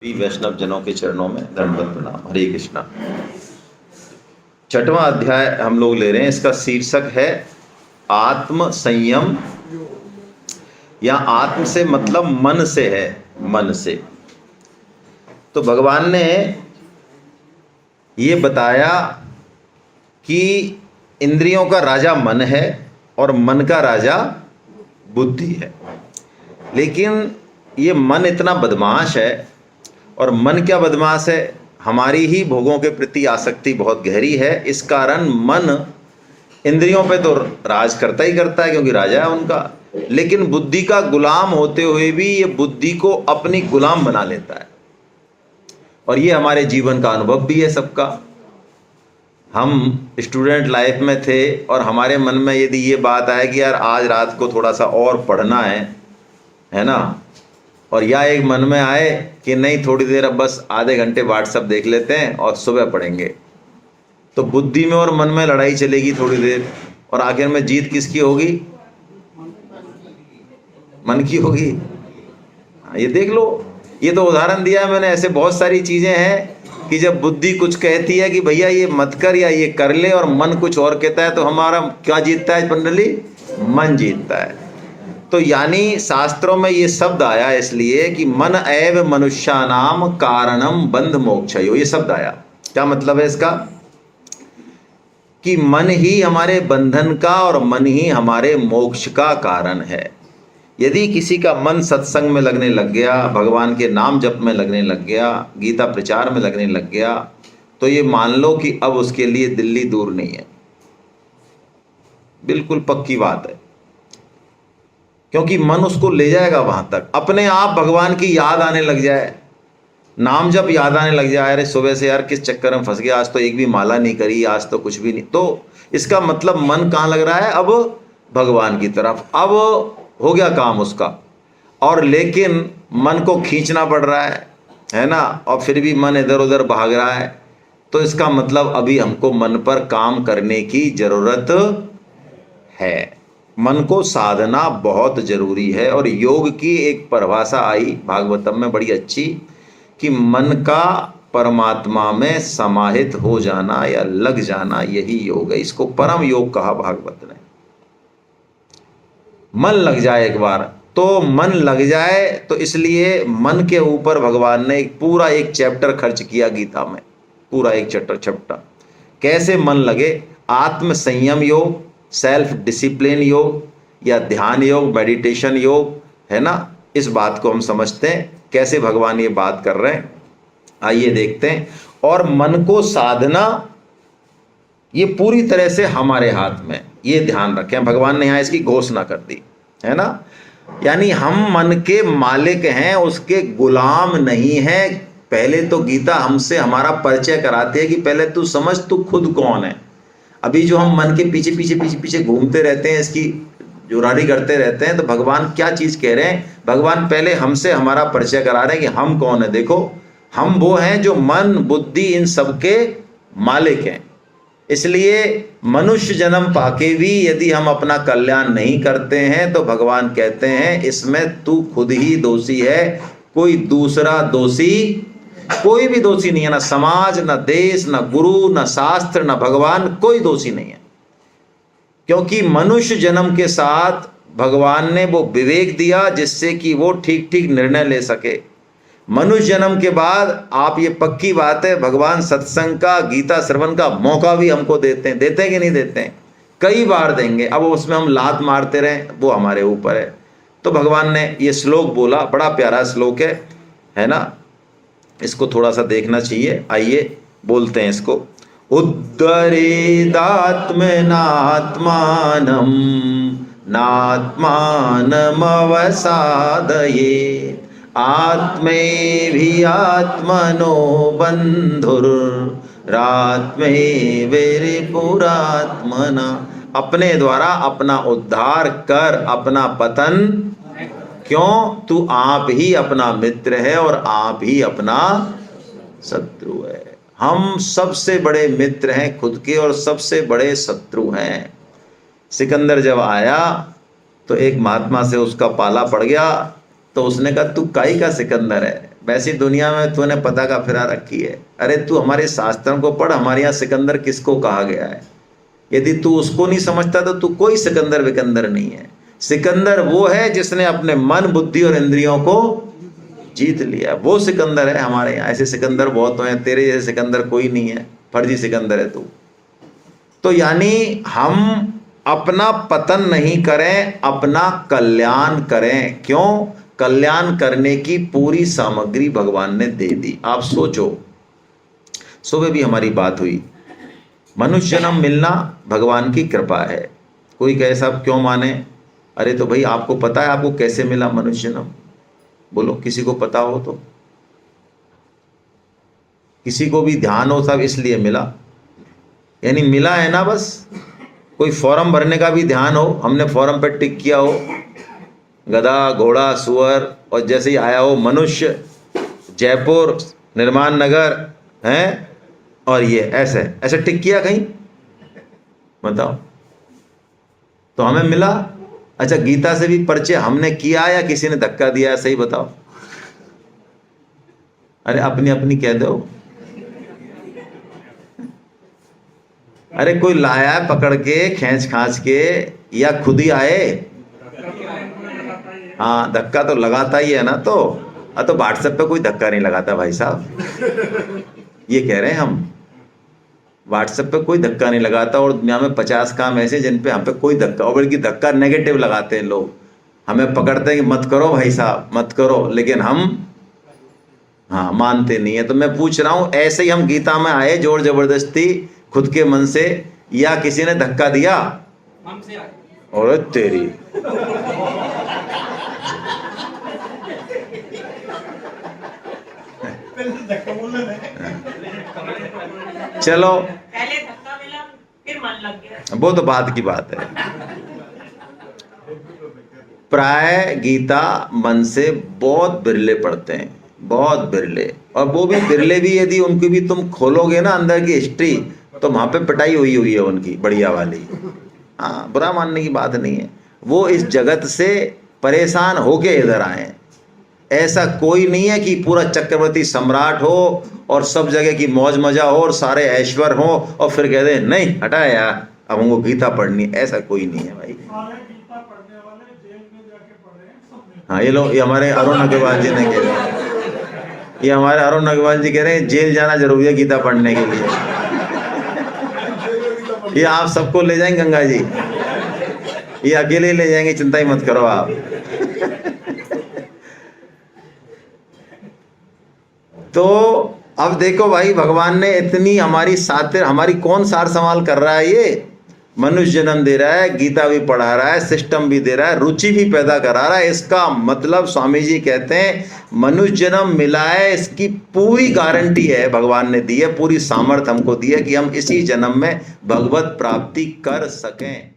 वैष्णव जनों के चरणों में दंडवत प्रणाम। हरे कृष्णा। छठवां अध्याय हम लोग ले रहे हैं। इसका शीर्षक है आत्म संयम, या आत्म से मतलब मन से है, मन से। तो भगवान ने ये बताया कि इंद्रियों का राजा मन है और मन का राजा बुद्धि है। लेकिन ये मन इतना बदमाश है, और मन क्या बदमाश है, हमारी ही भोगों के प्रति आसक्ति बहुत गहरी है। इस कारण मन इंद्रियों पे तो राज करता ही करता है क्योंकि राजा है उनका, लेकिन बुद्धि का गुलाम होते हुए भी ये बुद्धि को अपनी गुलाम बना लेता है। और ये हमारे जीवन का अनुभव भी है सबका। हम स्टूडेंट लाइफ में थे और हमारे मन में यदि ये बात आए कि यार आज रात को थोड़ा सा और पढ़ना है ना, और या एक मन में आए कि नहीं थोड़ी देर अब बस आधे घंटे व्हाट्सएप देख लेते हैं और सुबह पढ़ेंगे, तो बुद्धि में और मन में लड़ाई चलेगी थोड़ी देर, और आखिर में जीत किसकी होगी? मन की होगी। ये देख लो, ये तो उदाहरण दिया है मैंने। ऐसे बहुत सारी चीजें हैं कि जब बुद्धि कुछ कहती है कि भैया ये मत कर या ये कर ले, और मन कुछ और कहता है, तो हमारा क्या जीतता है जनरली? मन जीतता है। तो यानी शास्त्रों में ये शब्द आया इसलिए कि मन एव मनुष्यानाम कारणम बंध मोक्षयो, ये शब्द आया। क्या मतलब है इसका? कि मन ही हमारे बंधन का और मन ही हमारे मोक्ष का कारण है। यदि किसी का मन सत्संग में लगने लग गया, भगवान के नाम जप में लगने लग गया, गीता प्रचार में लगने लग गया, तो ये मान लो कि अब उसके लिए दिल्ली दूर नहीं है। बिल्कुल पक्की बात है, क्योंकि मन उसको ले जाएगा वहां तक। अपने आप भगवान की याद आने लग जाए, नाम जब याद आने लग जाए, अरे सुबह से यार किस चक्कर में फंस गया, आज तो एक भी माला नहीं करी, आज तो कुछ भी नहीं, तो इसका मतलब मन कहाँ लग रहा है? अब भगवान की तरफ। अब हो गया काम उसका। और लेकिन मन को खींचना पड़ रहा है ना, और फिर भी मन इधर उधर भाग रहा है, तो इसका मतलब अभी हमको मन पर काम करने की जरूरत है। मन को साधना बहुत जरूरी है। और योग की एक परिभाषा आई भागवतम में बड़ी अच्छी, कि मन का परमात्मा में समाहित हो जाना या लग जाना, यही योग है। इसको परम योग कहा भागवत ने। मन लग जाए एक बार, तो मन लग जाए, तो इसलिए मन के ऊपर भगवान ने पूरा एक चैप्टर खर्च किया गीता में, पूरा एक चैप्टर कैसे मन लगे। आत्म संयम योग, सेल्फ डिसिप्लिन योग, या ध्यान योग, मेडिटेशन योग, है ना। इस बात को हम समझते हैं कैसे भगवान ये बात कर रहे हैं। आइए देखते हैं। और मन को साधना ये पूरी तरह से हमारे हाथ में, ये ध्यान रखें। भगवान ने यहाँ इसकी घोषणा कर दी, है ना। यानी हम मन के मालिक हैं, उसके गुलाम नहीं हैं। पहले तो गीता हमसे हमारा परिचय कराती है कि पहले तू समझ तू खुद कौन है। अभी जो हम मन के पीछे पीछे पीछे पीछे घूमते रहते हैं, इसकी जुरारी करते रहते हैं, तो भगवान क्या चीज कह रहे हैं? भगवान पहले हमसे हमारा परिचय करा रहे हैं कि हम कौन है। देखो, हम वो हैं जो मन बुद्धि इन सबके मालिक हैं। इसलिए मनुष्य जन्म पाके भी यदि हम अपना कल्याण नहीं करते हैं, तो भगवान कहते हैं इसमें तू खुद ही दोषी है। कोई दूसरा दोषी, कोई भी दोषी नहीं है। ना समाज, ना देश, ना गुरु, ना शास्त्र, ना भगवान, कोई दोषी नहीं है। क्योंकि मनुष्य जन्म के साथ भगवान ने वो विवेक दिया जिससे कि वो ठीक ठीक निर्णय ले सके। मनुष्य जन्म के बाद आप, ये पक्की बात है, भगवान सत्संग का, गीता श्रवण का मौका भी हमको देते हैं। देते हैं कि नहीं देते हैं? कई बार देंगे। अब उसमें हम लात मारते रहें, वो हमारे ऊपर है। तो भगवान ने ये श्लोक बोला, बड़ा प्यारा श्लोक है ना। इसको थोड़ा सा देखना चाहिए। आइए बोलते हैं इसको। उद्धरेदात्मनात्मानं नात्मानमवसादये आत्मैभिरात्मनो बन्धुरात्मैर्विपुरात्मना। अपने द्वारा अपना उद्धार कर, अपना पतन क्यों? तू आप ही अपना मित्र है और आप ही अपना शत्रु है। हम सबसे बड़े मित्र हैं खुद के, और सबसे बड़े शत्रु हैं। सिकंदर जब आया तो एक महात्मा से उसका पाला पड़ गया, तो उसने कहा तू काई का सिकंदर है, वैसी दुनिया में तूने पता का फिरा रखी है। अरे तू हमारे शास्त्रों को पढ़, हमारे यहाँ सिकंदर किसको कहा गया है। यदि तू उसको नहीं समझता तो तू कोई सिकंदर विकंदर नहीं है। सिकंदर वो है जिसने अपने मन बुद्धि और इंद्रियों को जीत लिया, वो सिकंदर है हमारे यहाँ। ऐसे सिकंदर बहुत हैं, तेरे जैसे सिकंदर कोई नहीं है, फर्जी सिकंदर है तू। तो यानी हम अपना पतन नहीं करें, अपना कल्याण करें। क्यों? कल्याण करने की पूरी सामग्री भगवान ने दे दी। आप सोचो, सुबह भी हमारी बात हुई, मनुष्य जन्म मिलना भगवान की कृपा है। कोई कहे साहब क्यों माने? अरे तो भाई आपको पता है आपको कैसे मिला मनुष्य जन्म? बोलो, किसी को पता हो तो। किसी को भी ध्यान हो सब इसलिए मिला, यानी मिला है ना बस। कोई फॉर्म भरने का भी ध्यान हो, हमने फॉर्म पर टिक किया हो, गधा घोड़ा सुअर, और जैसे ही आया हो मनुष्य, जयपुर, निर्माण नगर हैं, और ये ऐसे ऐसे टिक किया कहीं, बताओ तो हमें मिला। अच्छा, गीता से भी परिचय हमने किया या किसी ने धक्का दिया? सही बताओ। अरे अपनी अपनी कह दो। अरे कोई लाया है पकड़ के, खींच खांच के, या खुद ही आए? हाँ, धक्का तो लगाता ही है ना। तो तो व्हाट्सएप पे कोई धक्का नहीं लगाता भाई साहब, ये कह रहे हैं हम। व्हाट्सएप पे कोई धक्का नहीं लगाता, और दुनिया में 50 काम ऐसे जिन पे हम पे कोई धक्का, और बल्कि धक्का नेगेटिव लगाते हैं लोग। हमें पकड़ते हैं कि मत करो भाई साहब, मत करो, लेकिन हम हाँ मानते नहीं है। तो मैं पूछ रहा हूं, ऐसे ही हम गीता में आए जोर जबरदस्ती खुद के मन से, या किसी ने धक्का दिया? हमसे आए। और तेरी चलो, पहले धक्का मिला फिर मन लग गया, वो तो बात की बात है। प्राय गीता मन से बहुत बिरले पढ़ते हैं, बहुत बिरले। और वो भी बिरले भी, यदि उनकी भी तुम खोलोगे ना अंदर की हिस्ट्री, तो वहां पे पिटाई हुई है उनकी बढ़िया वाली। हाँ, बुरा मानने की बात नहीं है। वो इस जगत से परेशान होके इधर आए। ऐसा कोई नहीं है कि पूरा चक्रवर्ती सम्राट हो और सब जगह की मौज मजा हो और सारे ऐश्वर्य हो और फिर कह दे नहीं हटा यार अब हमको गीता पढ़नी। ऐसा कोई नहीं है भाई। हाँ, ये लोग, ये हमारे अरुण अग्रवाल जी ने कह रहे हैं, ये हमारे अरुण अग्रवाल जी कह रहे हैं जेल जाना जरूरी है गीता पढ़ने के लिए। ये आप सबको ले जाएंगे गंगा जी, ये अकेले ले जाएंगे, चिंता ही मत करो आप। तो अब देखो भाई, भगवान ने इतनी हमारी सातिर, हमारी कौन सार संभाल कर रहा है? ये मनुष्य जन्म दे रहा है, गीता भी पढ़ा रहा है, सिस्टम भी दे रहा है, रुचि भी पैदा करा रहा है। इसका मतलब स्वामी जी कहते हैं मनुष्य जन्म मिला है, इसकी पूरी गारंटी है भगवान ने दी है, पूरी सामर्थ्य हमको दी है कि हम इसी जन्म में भगवत प्राप्ति कर सकें।